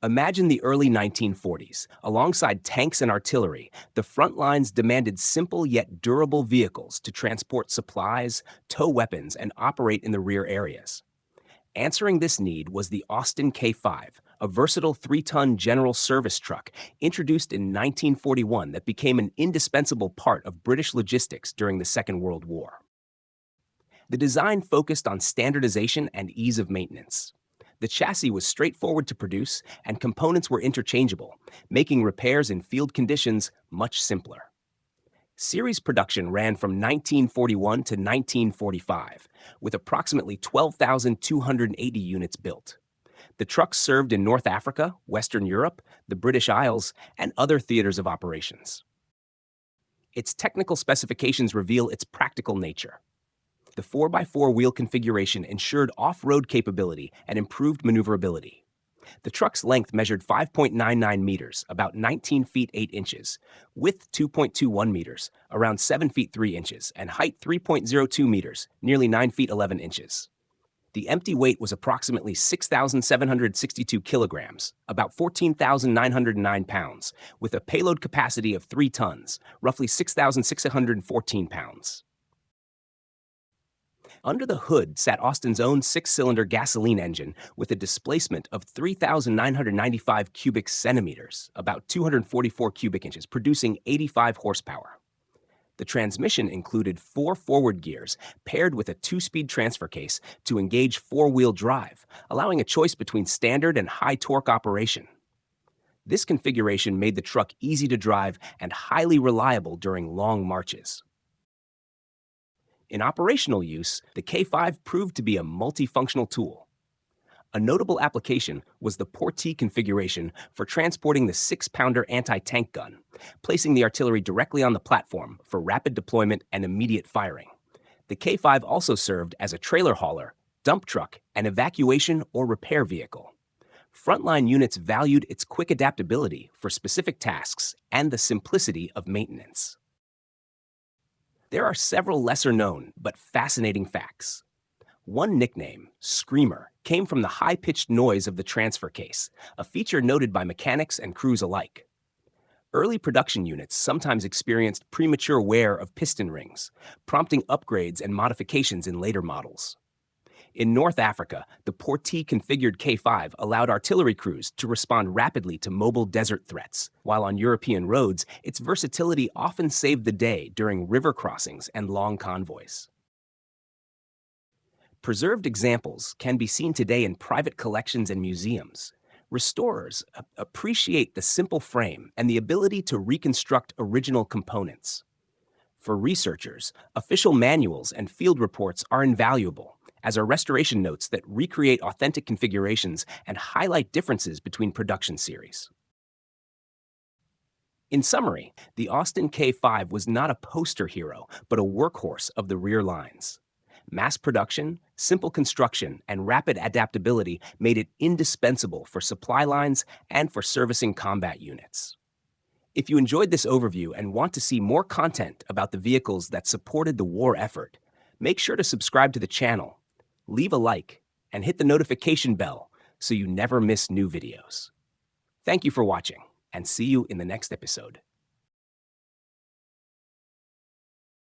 Imagine the early 1940s. Alongside tanks and artillery, the front lines demanded simple yet durable vehicles to transport supplies, tow weapons, and operate in the rear areas. Answering this need was the Austin K5, a versatile 3-ton general service truck introduced in 1941 that became an indispensable part of British logistics during the Second World War. The design focused on standardization and ease of maintenance. The chassis was straightforward to produce, and components were interchangeable, making repairs in field conditions much simpler. Series production ran from 1941 to 1945, with approximately 12,280 units built. The trucks served in North Africa, Western Europe, the British Isles, and other theaters of operations. Its technical specifications reveal its practical nature. The 4x4 wheel configuration ensured off-road capability and improved maneuverability. The truck's length measured 5.99 meters, about 19 feet 8 inches, width 2.21 meters, around 7 feet 3 inches, and height 3.02 meters, nearly 9 feet 11 inches. The empty weight was approximately 6,762 kilograms, about 14,909 pounds, with a payload capacity of 3 tons, roughly 6,614 pounds. Under the hood sat Austin's own 6-cylinder gasoline engine with a displacement of 3,995 cubic centimeters, about 244 cubic inches, producing 85 horsepower. The transmission included 4 forward gears paired with a 2-speed transfer case to engage 4-wheel drive, allowing a choice between standard and high-torque operation. This configuration made the truck easy to drive and highly reliable during long marches. In operational use, the K5 proved to be a multifunctional tool. A notable application was the portee configuration for transporting the 6-pounder anti-tank gun, placing the artillery directly on the platform for rapid deployment and immediate firing. The K5 also served as a trailer hauler, dump truck, and evacuation or repair vehicle. Frontline units valued its quick adaptability for specific tasks and the simplicity of maintenance. There are several lesser-known but fascinating facts. One nickname, Screamer, came from the high-pitched noise of the transfer case, a feature noted by mechanics and crews alike. Early production units sometimes experienced premature wear of piston rings, prompting upgrades and modifications in later models. In North Africa, the portee-configured K5 allowed artillery crews to respond rapidly to mobile desert threats, while on European roads, its versatility often saved the day during river crossings and long convoys. Preserved examples can be seen today in private collections and museums. Restorers appreciate the simple frame and the ability to reconstruct original components. For researchers, official manuals and field reports are invaluable, as are restoration notes that recreate authentic configurations and highlight differences between production series. In summary, the Austin K5 was not a poster hero, but a workhorse of the rear lines. Mass production, simple construction, and rapid adaptability made it indispensable for supply lines and for servicing combat units. If you enjoyed this overview and want to see more content about the vehicles that supported the war effort, make sure to subscribe to the channel, leave a like, and hit the notification bell so you never miss new videos. Thank you for watching, and see you in the next episode.